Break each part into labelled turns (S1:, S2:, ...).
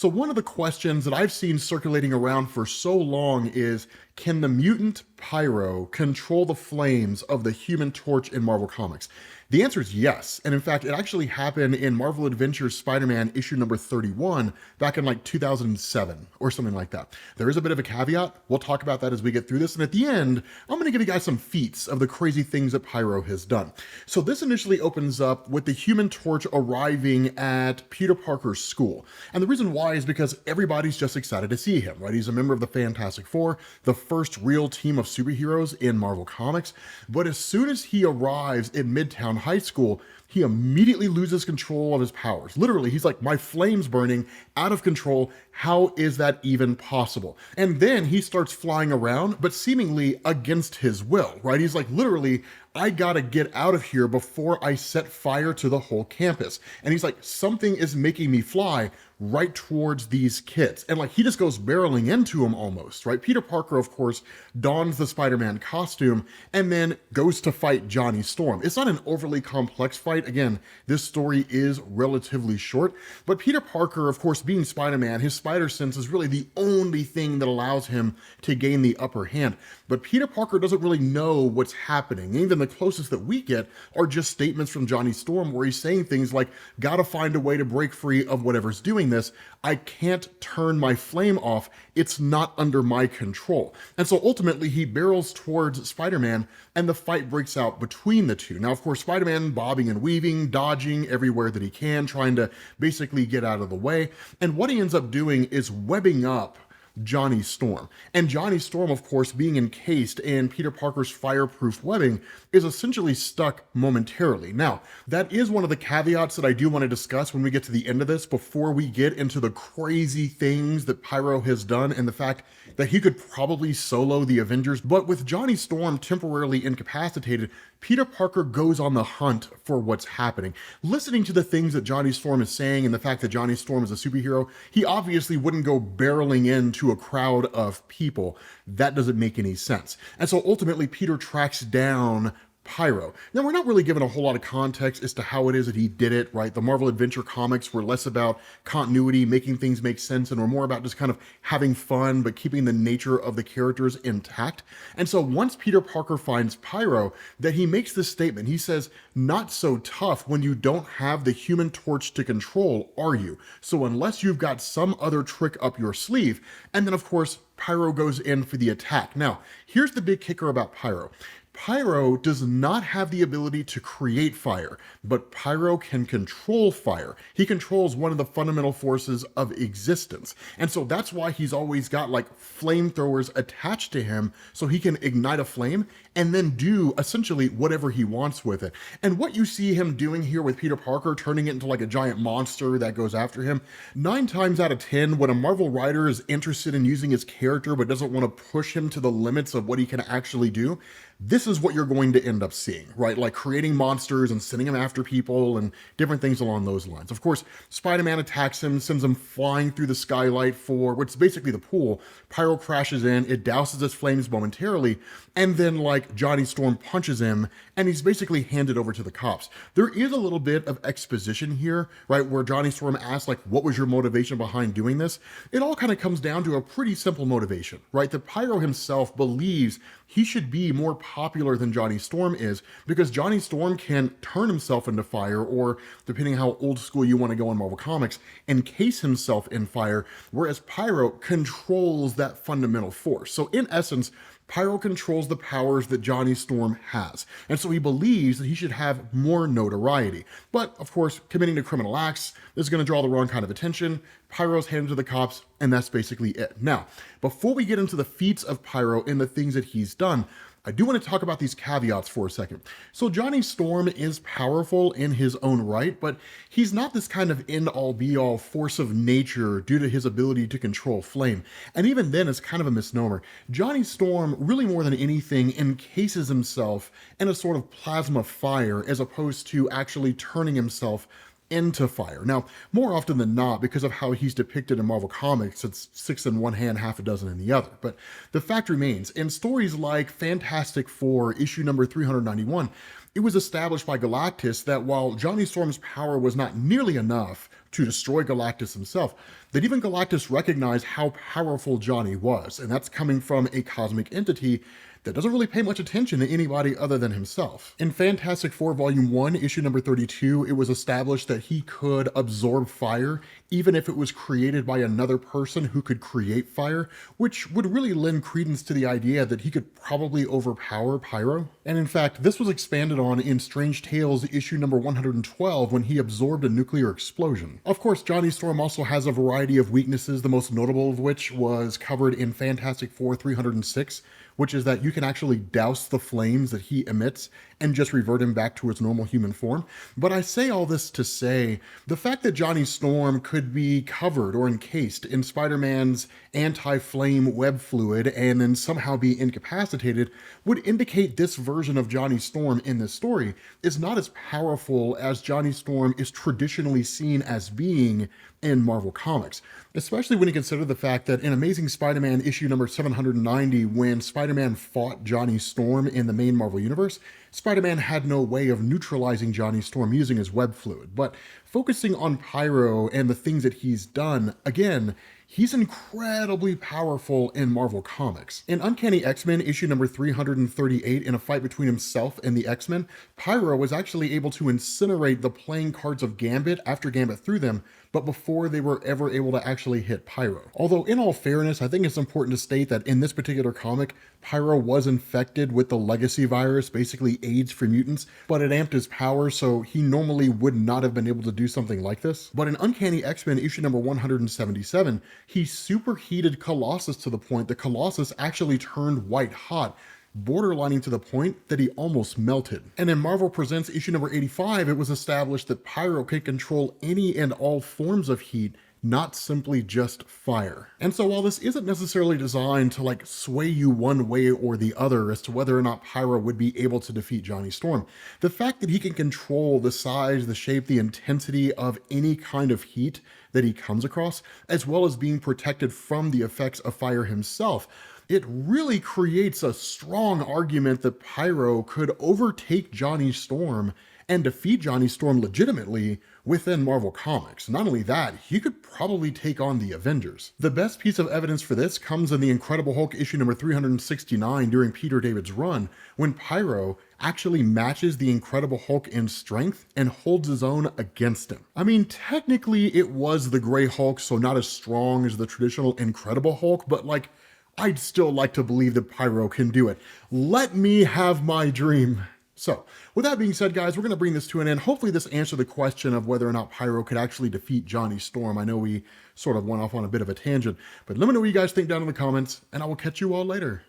S1: So one of the questions that I've seen circulating around for so long is, can the mutant Pyro control the flames of the Human Torch in Marvel Comics? The answer is yes. And in fact, it actually happened in Marvel Adventures Spider-Man issue number 31 back in like 2007 or something like that. There is a bit of a caveat. We'll talk about that as we get through this. And at the end, I'm going to give you guys some feats of the crazy things that Pyro has done. So this initially opens up with the Human Torch arriving at Peter Parker's school. And the reason why is because everybody's just excited to see him, right? He's a member of the Fantastic Four, the first real team of superheroes in Marvel Comics. But as soon as he arrives in Midtown High School, he immediately loses control of his powers. Literally, he's like, my flame's burning, out of control. How is that even possible? And then he starts flying around, but seemingly against his will, right? He's like, literally, I gotta get out of here before I set fire to the whole campus. And he's like, something is making me fly right towards these kids. And like, he just goes barreling into them almost, right? Peter Parker, of course, dons the Spider-Man costume and then goes to fight Johnny Storm. It's not an overly complex fight. Again, this story is relatively short, but Peter Parker, of course, being Spider-Man, his spider sense is really the only thing that allows him to gain the upper hand. But Peter Parker doesn't really know what's happening. Even the closest that we get are just statements from Johnny Storm where he's saying things like, gotta find a way to break free of whatever's doing this. I can't turn my flame off. It's not under my control. And so ultimately he barrels towards Spider-Man and the fight breaks out between the two. Now, of course, Spider-Man bobbing and weaving, dodging everywhere that he can, trying to basically get out of the way. And what he ends up doing is webbing up Johnny Storm. And Johnny Storm, of course, being encased in Peter Parker's fireproof webbing, is essentially stuck momentarily. Now, that is one of the caveats that I do want to discuss when we get to the end of this, before we get into the crazy things that Pyro has done and the fact that he could probably solo the Avengers. But with Johnny Storm temporarily incapacitated, Peter Parker goes on the hunt for what's happening. Listening to the things that Johnny Storm is saying and the fact that Johnny Storm is a superhero, he obviously wouldn't go barreling into a crowd of people. That doesn't make any sense. And so ultimately Peter tracks down Pyro. Now, we're not really given a whole lot of context as to how it is that he did it, right? The Marvel Adventure comics were less about continuity, making things make sense, and were more about just kind of having fun, but keeping the nature of the characters intact. And so once Peter Parker finds Pyro, that he makes this statement. He says, not so tough when you don't have the Human Torch to control, are you? So unless you've got some other trick up your sleeve. And then, of course, Pyro goes in for the attack. Now, here's the big kicker about Pyro. Pyro does not have the ability to create fire, but Pyro can control fire. He controls one of the fundamental forces of existence. And so that's why he's always got like flamethrowers attached to him so he can ignite a flame and then do essentially whatever he wants with it. And what you see him doing here with Peter Parker, turning it into like a giant monster that goes after him, 9 times out of 10, when a Marvel writer is interested in using his character but doesn't want to push him to the limits of what he can actually do, this is what you're going to end up seeing, right? Like creating monsters and sending them after people and different things along those lines. Of course, Spider-Man attacks him, sends him flying through the skylight for what's basically the pool. Pyro crashes in, it douses his flames momentarily, and then like Johnny Storm punches him and he's basically handed over to the cops. There is a little bit of exposition here, right? Where Johnny Storm asks like, what was your motivation behind doing this? It all kind of comes down to a pretty simple motivation, right? The Pyro himself believes he should be more popular than Johnny Storm is because Johnny Storm can turn himself into fire, or depending how old school you want to go in Marvel Comics, encase himself in fire, whereas Pyro controls that fundamental force. So in essence, Pyro controls the powers that Johnny Storm has, and so he believes that he should have more notoriety. But, of course, committing to criminal acts is going to draw the wrong kind of attention. Pyro's handed to the cops, and that's basically it. Now, before we get into the feats of Pyro and the things that he's done, I do want to talk about these caveats for a second. So Johnny Storm is powerful in his own right, but he's not this kind of end-all be-all force of nature due to his ability to control flame. And even then, it's kind of a misnomer. Johnny Storm, really more than anything, encases himself in a sort of plasma fire as opposed to actually turning himself into fire. Now, more often than not, because of how he's depicted in Marvel Comics, it's 6 in one hand, half a dozen in the other. But the fact remains, in stories like Fantastic Four, issue number 391, it was established by Galactus that while Johnny Storm's power was not nearly enough to destroy Galactus himself, that even Galactus recognized how powerful Johnny was, and that's coming from a cosmic entity that doesn't really pay much attention to anybody other than himself. In Fantastic Four Volume 1, issue number 32, it was established that he could absorb fire, even if it was created by another person who could create fire, which would really lend credence to the idea that he could probably overpower Pyro. And in fact, this was expanded on in Strange Tales issue number 112 when he absorbed a nuclear explosion. Of course, Johnny Storm also has a variety of weaknesses, the most notable of which was covered in Fantastic Four 306, which is that you can actually douse the flames that he emits and just revert him back to his normal human form. But I say all this to say, the fact that Johnny Storm could be covered or encased in Spider-Man's anti-flame web fluid and then somehow be incapacitated would indicate this version of Johnny Storm in this story is not as powerful as Johnny Storm is traditionally seen as being in Marvel Comics, especially when you consider the fact that in Amazing Spider-Man issue number 790, when Spider-Man fought Johnny Storm in the main Marvel Universe, Spider-Man had no way of neutralizing Johnny Storm using his web fluid. But focusing on Pyro and the things that he's done, again, he's incredibly powerful in Marvel Comics. In Uncanny X-Men issue number 338, in a fight between himself and the X-Men, Pyro was actually able to incinerate the playing cards of Gambit after Gambit threw them, but before they were ever able to actually hit Pyro. Although in all fairness, I think it's important to state that in this particular comic, Pyro was infected with the legacy virus, basically AIDS for mutants, but it amped his power, so he normally would not have been able to do something like this. But in Uncanny X-Men issue number 177, he superheated Colossus to the point that Colossus actually turned white hot, borderlining to the point that he almost melted. And in Marvel Presents issue number 85, it was established that Pyro could control any and all forms of heat, not simply just fire. And so while this isn't necessarily designed to like sway you one way or the other as to whether or not Pyro would be able to defeat Johnny Storm, the fact that he can control the size, the shape, the intensity of any kind of heat that he comes across, as well as being protected from the effects of fire himself, it really creates a strong argument that Pyro could overtake Johnny Storm and defeat Johnny Storm legitimately within Marvel Comics. Not only that, he could probably take on the Avengers. The best piece of evidence for this comes in the Incredible Hulk issue number 369 during Peter David's run, when Pyro actually matches the Incredible Hulk in strength and holds his own against him. I mean, technically it was the Grey Hulk, so not as strong as the traditional Incredible Hulk, but like, I'd still like to believe that Pyro can do it. Let me have my dream. So, with that being said, guys, we're going to bring this to an end. Hopefully this answered the question of whether or not Pyro could actually defeat Johnny Storm. I know we sort of went off on a bit of a tangent, but let me know what you guys think down in the comments, and I will catch you all later.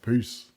S1: Peace.